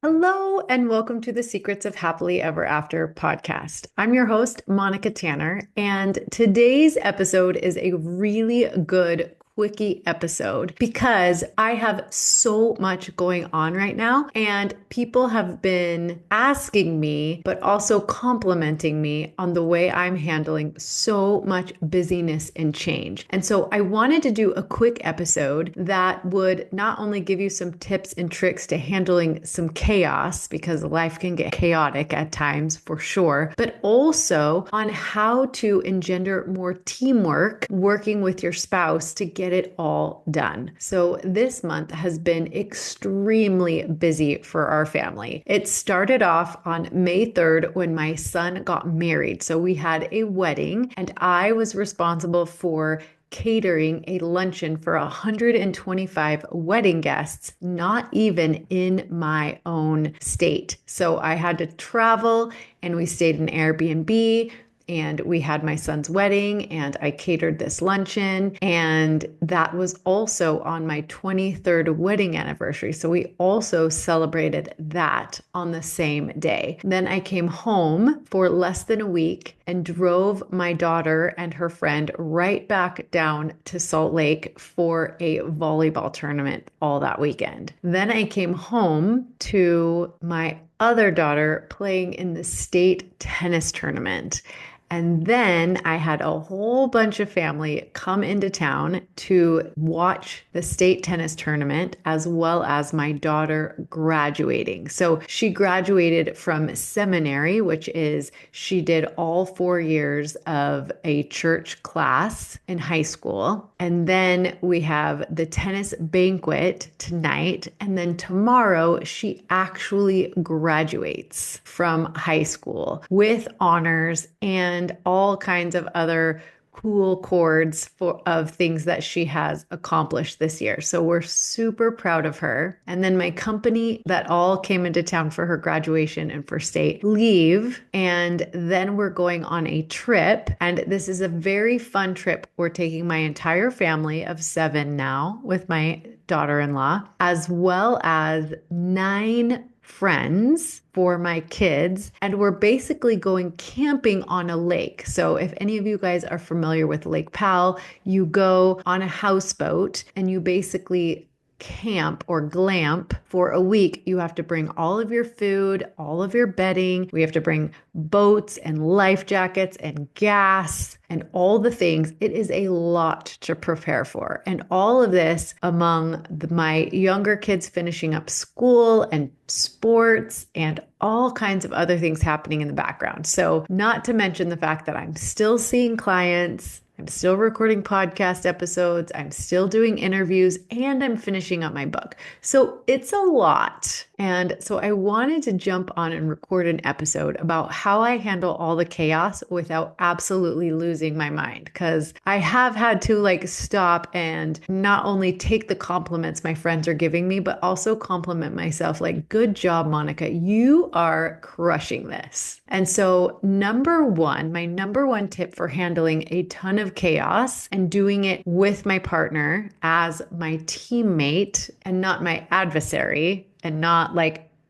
Hello, and welcome to the Secrets of Happily Ever After podcast. I'm your host, Monica Tanner, and today's episode is a really good quickie episode because I have so much going on right now, and people have been asking me, but also complimenting me on the way I'm handling so much busyness and change. And so I wanted to do a quick episode that would not only give you some tips and tricks to handling some chaos, because life can get chaotic at times for sure, but also on how to engender more teamwork working with your spouse to get it all done. So this month has been extremely busy for our family. It started off on May 3rd when my son got married. So we had a wedding and I was responsible for catering a luncheon for 125 wedding guests, not even in my own state. So I had to travel and we stayed in Airbnb. And we had my son's wedding, and I catered this luncheon. And that was also on my 23rd wedding anniversary. So we also celebrated that on the same day. Then I came home for less than a week and drove my daughter and her friend right back down to Salt Lake for a volleyball tournament all that weekend. Then I came home to my other daughter playing in the state tennis tournament. And then I had a whole bunch of family come into town to watch the state tennis tournament, as well as my daughter graduating. So she graduated from seminary, which is she did all 4 years of a church class in high school. And then we have the tennis banquet tonight. And then tomorrow, she actually graduates from high school with honors and all kinds of other cool chords of things that she has accomplished this year. So we're super proud of her. And then my company that all came into town for her graduation and for state leave. And then we're going on a trip. And this is a very fun trip. We're taking my entire family of 7 now with my daughter-in-law, as well as 9 friends for my kids, and we're basically going camping on a lake. So if any of you guys are familiar with Lake Powell, you go on a houseboat and you basically camp or glamp for a week. You have to bring all of your food, all of your bedding. We have to bring boats and life jackets and gas and all the things. It is a lot to prepare for. And all of this among my younger kids finishing up school and sports and all kinds of other things happening in the background. So not to mention the fact that I'm still seeing clients, I'm still recording podcast episodes, I'm still doing interviews, and I'm finishing up my book. So it's a lot. And so I wanted to jump on and record an episode about how I handle all the chaos without absolutely losing my mind. Because I have had to stop and not only take the compliments my friends are giving me, but also compliment myself like, good job, Monica. You are crushing this. And so my number one tip for handling a ton of chaos and doing it with my partner as my teammate and not my adversary, and not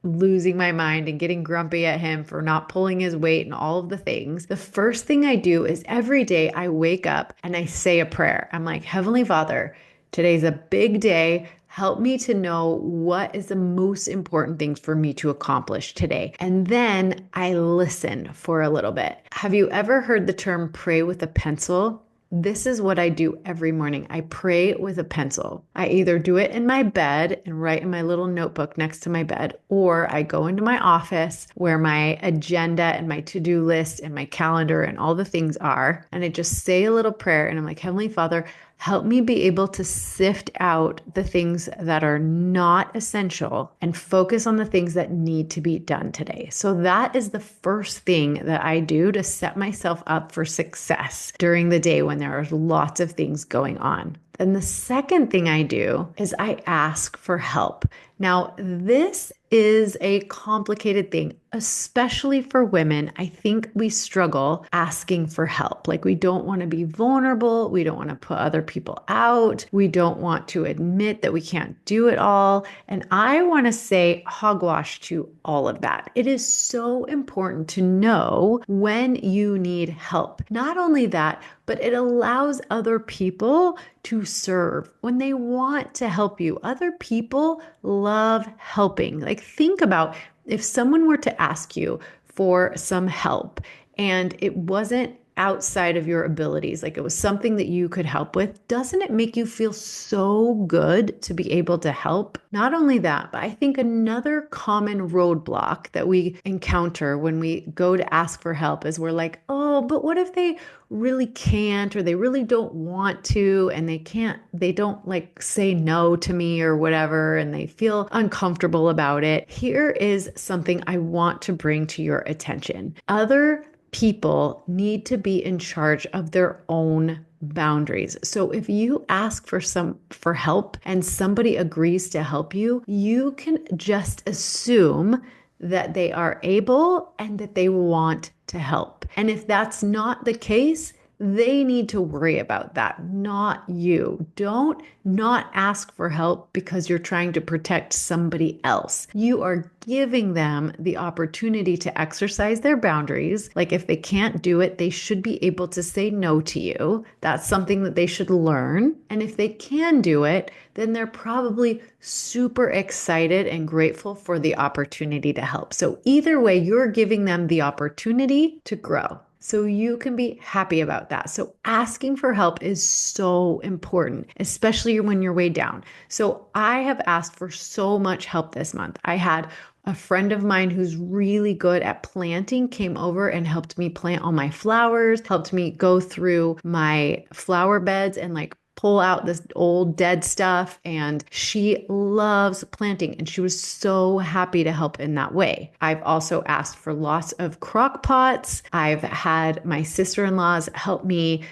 losing my mind and getting grumpy at him for not pulling his weight and all of the things. The first thing I do is every day I wake up and I say a prayer. I'm like, Heavenly Father, today's a big day. Help me to know what is the most important things for me to accomplish today. And then I listen for a little bit. Have you ever heard the term pray with a pencil? This is what I do every morning. I pray with a pencil. I either do it in my bed and write in my little notebook next to my bed, or I go into my office where my agenda and my to-do list and my calendar and all the things are. And I just say a little prayer and I'm like, Heavenly Father, help me be able to sift out the things that are not essential and focus on the things that need to be done today. So that is the first thing that I do to set myself up for success during the day when there are lots of things going on. And the second thing I do is I ask for help. Now, this is a complicated thing, especially for women. I think we struggle asking for help. Like, we don't want to be vulnerable. We don't want to put other people out. We don't want to admit that we can't do it all. And I want to say hogwash to all of that. It is so important to know when you need help. Not only that, but it allows other people to serve when they want to help you. Other people love helping. Like, think about if someone were to ask you for some help and it wasn't outside of your abilities, like it was something that you could help with, doesn't it make you feel so good to be able to help? Not only that, but I think another common roadblock that we encounter when we go to ask for help is we're like, oh, but what if they really can't, or they really don't want to, and they don't like say no to me or whatever, and they feel uncomfortable about it. Here is something I want to bring to your attention. Other people need to be in charge of their own boundaries. So if you ask for help and somebody agrees to help you, you can just assume that they are able and that they want to help. And if that's not the case, they need to worry about that, not you. Don't not ask for help because you're trying to protect somebody else. You are giving them the opportunity to exercise their boundaries. Like, if they can't do it, they should be able to say no to you. That's something that they should learn. And if they can do it, then they're probably super excited and grateful for the opportunity to help. So either way, you're giving them the opportunity to grow. So you can be happy about that. So asking for help is so important, especially when you're way down. So I have asked for so much help this month. I had a friend of mine who's really good at planting came over and helped me plant all my flowers, helped me go through my flower beds and like pull out this old dead stuff. And she loves planting and she was so happy to help in that way. I've also asked for lots of crock pots. I've had my sister-in-laws help me.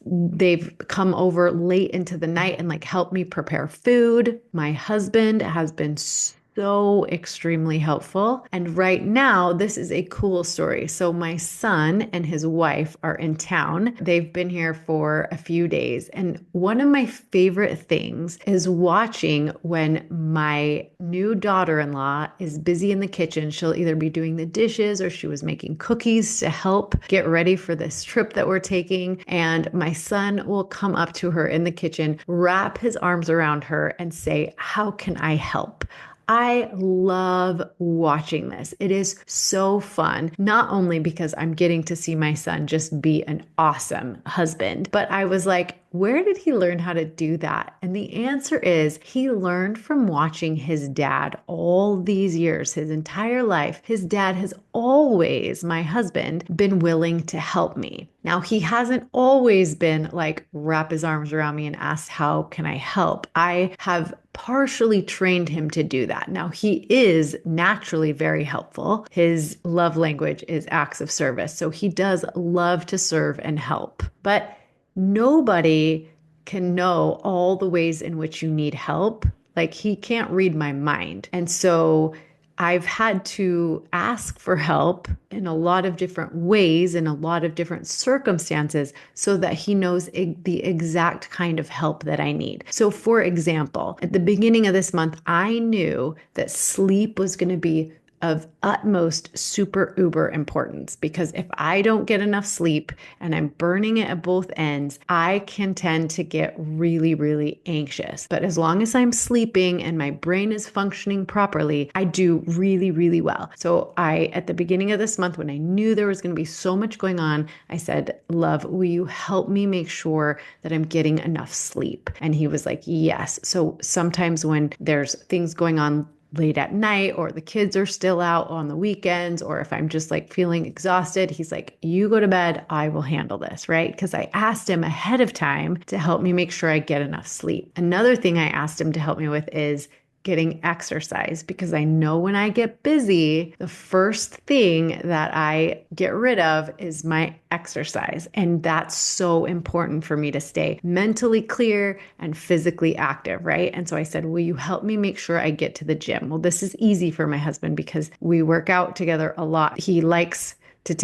They've come over late into the night and like help me prepare food. My husband has been so extremely helpful. And right now, this is a cool story. So my son and his wife are in town. They've been here for a few days. And one of my favorite things is watching when my new daughter-in-law is busy in the kitchen. She'll either be doing the dishes or she was making cookies to help get ready for this trip that we're taking. And my son will come up to her in the kitchen, wrap his arms around her and say, "How can I help?" I love watching this. It is so fun, not only because I'm getting to see my son just be an awesome husband, but I was like, where did he learn how to do that? And the answer is he learned from watching his dad all these years, his entire life. His dad has always, my husband, been willing to help me. Now, he hasn't always been like, wrap his arms around me and ask, how can I help? I have partially trained him to do that. Now, he is naturally very helpful. His love language is acts of service. So he does love to serve and help. But nobody can know all the ways in which you need help. Like, he can't read my mind. And so I've had to ask for help in a lot of different ways, in a lot of different circumstances, so that he knows the exact kind of help that I need. So for example, at the beginning of this month, I knew that sleep was going to be of utmost super uber importance, because if I don't get enough sleep and I'm burning it at both ends, I can tend to get really, really anxious. But as long as I'm sleeping and my brain is functioning properly, I do really, really well. So at the beginning of this month, when I knew there was going to be so much going on, I said, "Love, will you help me make sure that I'm getting enough sleep?" And he was like, "Yes." So sometimes when there's things going on late at night, or the kids are still out on the weekends, or if I'm just like feeling exhausted, he's like, "You go to bed, I will handle this," right? Because I asked him ahead of time to help me make sure I get enough sleep. Another thing I asked him to help me with is getting exercise because I know when I get busy, the first thing that I get rid of is my exercise. And that's so important for me to stay mentally clear and physically active, right? And so I said, will you help me make sure I get to the gym? Well, this is easy for my husband because we work out together a lot. He likes to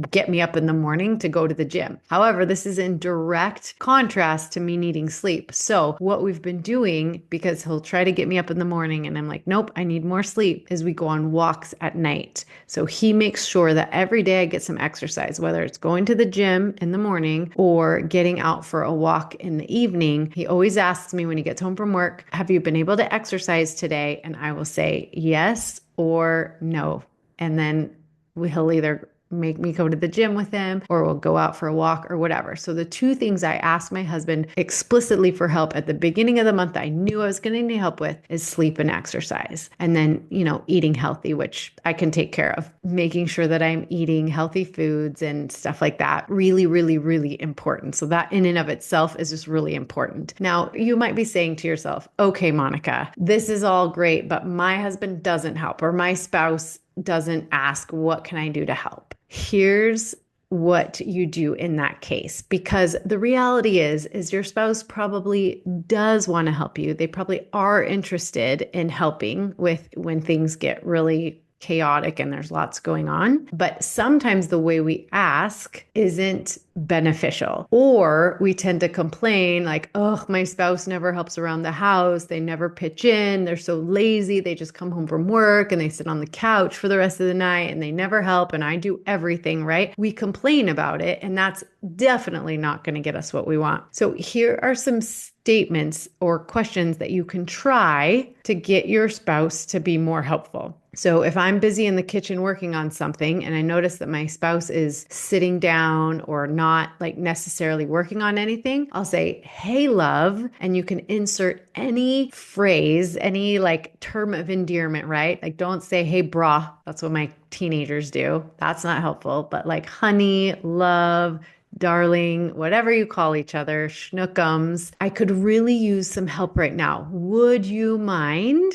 get me up in the morning to go to the gym. However, this is in direct contrast to me needing sleep. So what we've been doing, because he'll try to get me up in the morning and I'm like, nope, I need more sleep, is we go on walks at night. So he makes sure that every day I get some exercise, whether it's going to the gym in the morning or getting out for a walk in the evening. He always asks me when he gets home from work, have you been able to exercise today? And I will say yes or no. And then he'll either make me go to the gym with him or we'll go out for a walk or whatever. So the two things I asked my husband explicitly for help at the beginning of the month that I knew I was going to need help with is sleep and exercise. And then, eating healthy, which I can take care of, making sure that I'm eating healthy foods and stuff like that. Really, really, really important. So that in and of itself is just really important. Now, you might be saying to yourself, okay, Monica, this is all great, but my husband doesn't help or my spouse doesn't ask, what can I do to help? Here's what you do in that case, because the reality is your spouse probably does want to help you. They probably are interested in helping with when things get really chaotic and there's lots going on. But sometimes the way we ask isn't beneficial, or we tend to complain like, oh, my spouse never helps around the house. They never pitch in. They're so lazy. They just come home from work and they sit on the couch for the rest of the night and they never help. And I do everything, right? We complain about it, and that's definitely not going to get us what we want. So here are some statements or questions that you can try to get your spouse to be more helpful. So if I'm busy in the kitchen working on something and I notice that my spouse is sitting down or not like necessarily working on anything, I'll say, hey, love. And you can insert any phrase, any like term of endearment, right? Like don't say, hey, brah. That's what my teenagers do. That's not helpful. But like honey, love, darling, whatever you call each other, schnookums. I could really use some help right now. Would you mind ...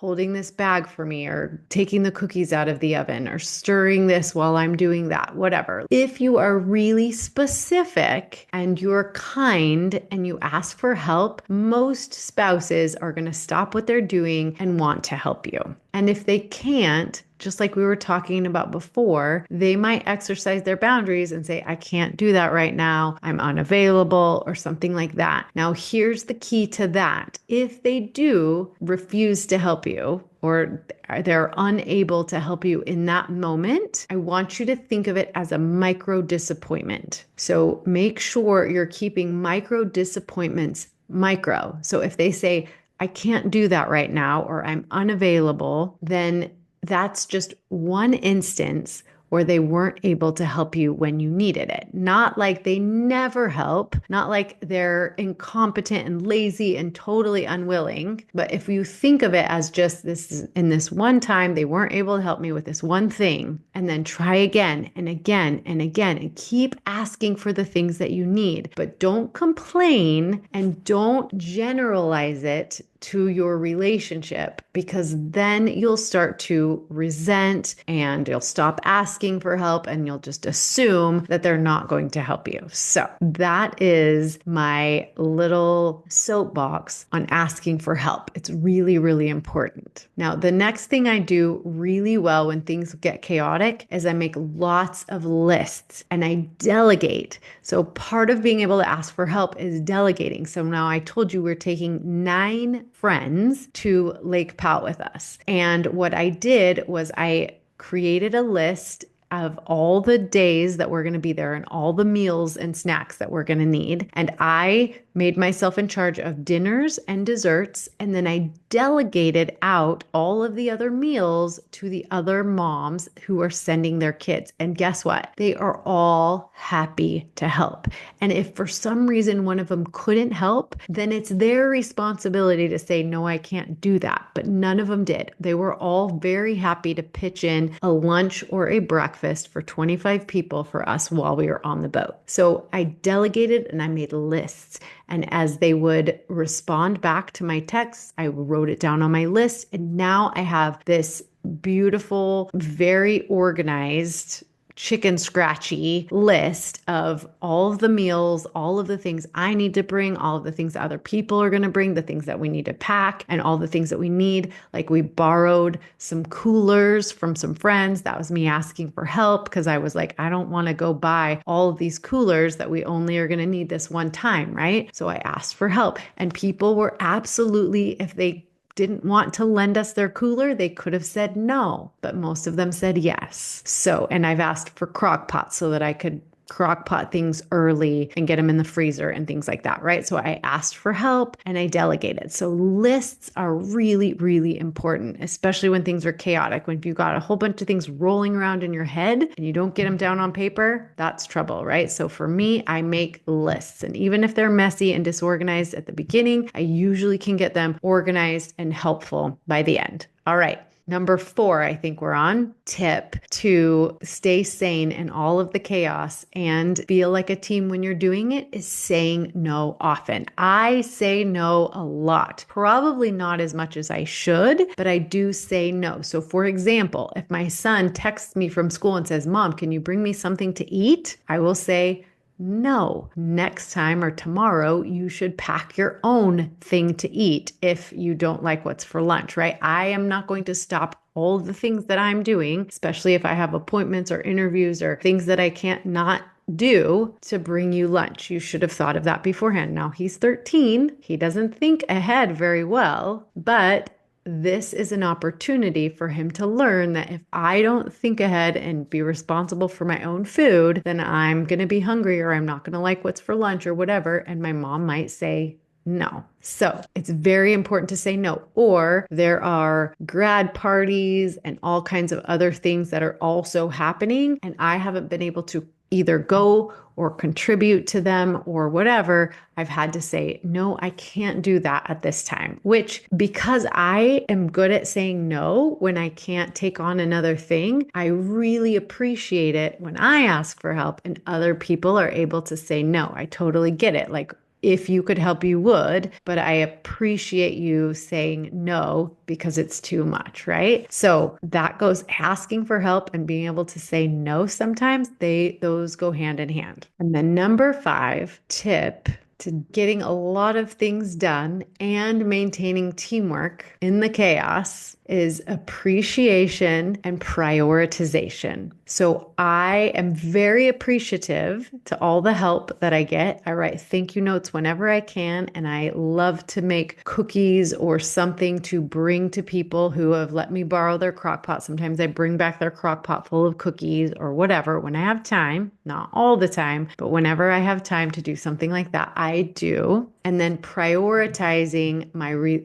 holding this bag for me, or taking the cookies out of the oven, or stirring this while I'm doing that, whatever. If you are really specific and you're kind and you ask for help, most spouses are going to stop what they're doing and want to help you. And if they can't, just like we were talking about before, they might exercise their boundaries and say, I can't do that right now. I'm unavailable, or something like that. Now, here's the key to that. If they do refuse to help you, or they're unable to help you in that moment, I want you to think of it as a micro disappointment. So make sure you're keeping micro disappointments micro. So if they say, I can't do that right now, or I'm unavailable, then that's just one instance where they weren't able to help you when you needed it. Not like they never help, not like they're incompetent and lazy and totally unwilling. But if you think of it as just this, in this one time, they weren't able to help me with this one thing, and then try again and again and again, and keep asking for the things that you need. But don't complain and don't generalize it to your relationship, because then you'll start to resent and you'll stop asking for help and you'll just assume that they're not going to help you. So that is my little soapbox on asking for help. It's really, really important. Now, the next thing I do really well when things get chaotic is I make lots of lists and I delegate. So part of being able to ask for help is delegating. So now I told you we're taking 9 friends to Lake Powell with us. And what I did was I created a list of all the days that we're going to be there and all the meals and snacks that we're going to need. And I made myself in charge of dinners and desserts. And then I delegated out all of the other meals to the other moms who are sending their kids. And guess what? They are all happy to help. And if for some reason one of them couldn't help, then it's their responsibility to say, no, I can't do that. But none of them did. They were all very happy to pitch in a lunch or a breakfast for 25 people for us while we were on the boat. So I delegated and I made lists. And as they would respond back to my texts, I wrote it down on my list. And now I have this beautiful, very organized, chicken scratchy list of all of the meals, all of the things I need to bring, all of the things that other people are going to bring, the things that we need to pack, and all the things that we need. Like we borrowed some coolers from some friends. That was me asking for help because I was like, I don't want to go buy all of these coolers that we only are going to need this one time, right? So I asked for help, and people were absolutely, if they didn't want to lend us their cooler, they could have said no, but most of them said yes. So, and I've asked for crock pots so that I could crock pot things early and get them in the freezer and things like that, right? So I asked for help and I delegated. So lists are really, really important, especially when things are chaotic. When you've got a whole bunch of things rolling around in your head and you don't get them down on paper, that's trouble, right? So for me, I make lists. And even if they're messy and disorganized at the beginning, I usually can get them organized and helpful by the end. All right. Number 4, I think we're on. Tip to stay sane in all of the chaos and feel like a team when you're doing it is saying no often. I say no a lot, probably not as much as I should, but I do say no. So for example, if my son texts me from school and says, Mom, can you bring me something to eat? I will say, no, next time or tomorrow, you should pack your own thing to eat if you don't like what's for lunch, right? I am not going to stop all the things that I'm doing, especially if I have appointments or interviews or things that I can't not do to bring you lunch. You should have thought of that beforehand. Now he's 13. He doesn't think ahead very well, but this is an opportunity for him to learn that if I don't think ahead and be responsible for my own food, then I'm going to be hungry or I'm not going to like what's for lunch or whatever. And my mom might say, no. So it's very important to say no. Or there are grad parties and all kinds of other things that are also happening. And I haven't been able to either go or contribute to them or whatever. I've had to say, no, I can't do that at this time, which because I am good at saying no when I can't take on another thing, I really appreciate it when I ask for help and other people are able to say no. I totally get it. Like, if you could help, you would, but I appreciate you saying no because it's too much, right? So that goes asking for help and being able to say no sometimes, those go hand in hand. And then number 5 tip to getting a lot of things done and maintaining teamwork in the chaos is appreciation and prioritization. So I am very appreciative to all the help that I get. I write thank you notes whenever I can, and I love to make cookies or something to bring to people who have let me borrow their crock pot. Sometimes I bring back their crock pot full of cookies or whatever when I have time, not all the time, but whenever I have time to do something like that, I do. And then prioritizing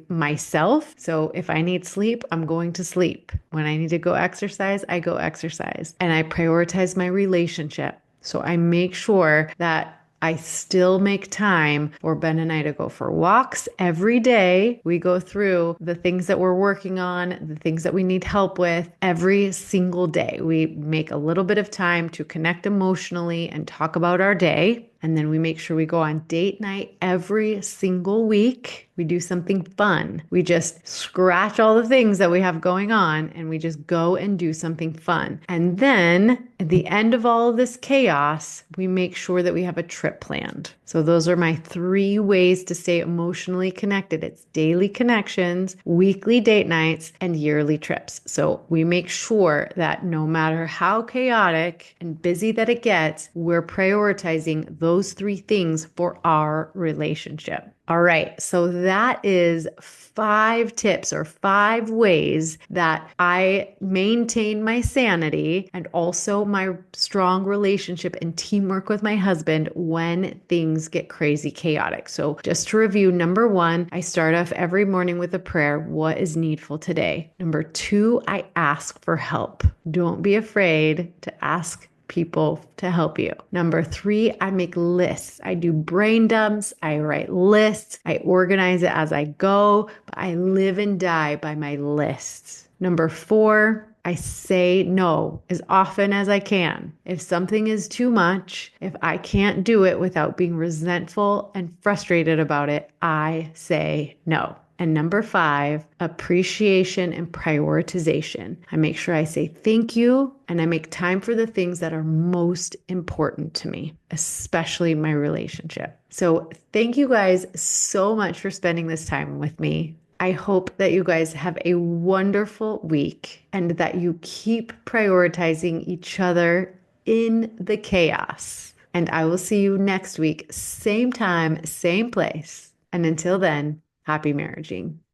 myself. So if I need sleep, I'm going to sleep. When I need to go exercise, I go exercise. And I prioritize my relationship. So I make sure that I still make time for Ben and I to go for walks every day. We go through the things that we're working on, the things that we need help with every single day. We make a little bit of time to connect emotionally and talk about our day. And then we make sure we go on date night every single week. We do something fun. We just scratch all the things that we have going on and we just go and do something fun. And then at the end of all of this chaos, we make sure that we have a trip planned. So those are my 3 ways to stay emotionally connected. It's daily connections, weekly date nights, and yearly trips. So we make sure that no matter how chaotic and busy that it gets, we're prioritizing those 3 things for our relationship. All right, so that is 5 tips or 5 ways that I maintain my sanity and also my strong relationship and teamwork with my husband when things get crazy chaotic. So just to review, number 1, I start off every morning with a prayer. What is needful today? Number 2, I ask for help. Don't be afraid to ask people to help you. Number 3, I make lists. I do brain dumps. I write lists. I organize it as I go, but I live and die by my lists. Number 4, I say no as often as I can. If something is too much, if I can't do it without being resentful and frustrated about it, I say no. And number 5, appreciation and prioritization. I make sure I say thank you and I make time for the things that are most important to me, especially my relationship. So thank you guys so much for spending this time with me. I hope that you guys have a wonderful week and that you keep prioritizing each other in the chaos. And I will see you next week, same time, same place. And until then, happy marriaging.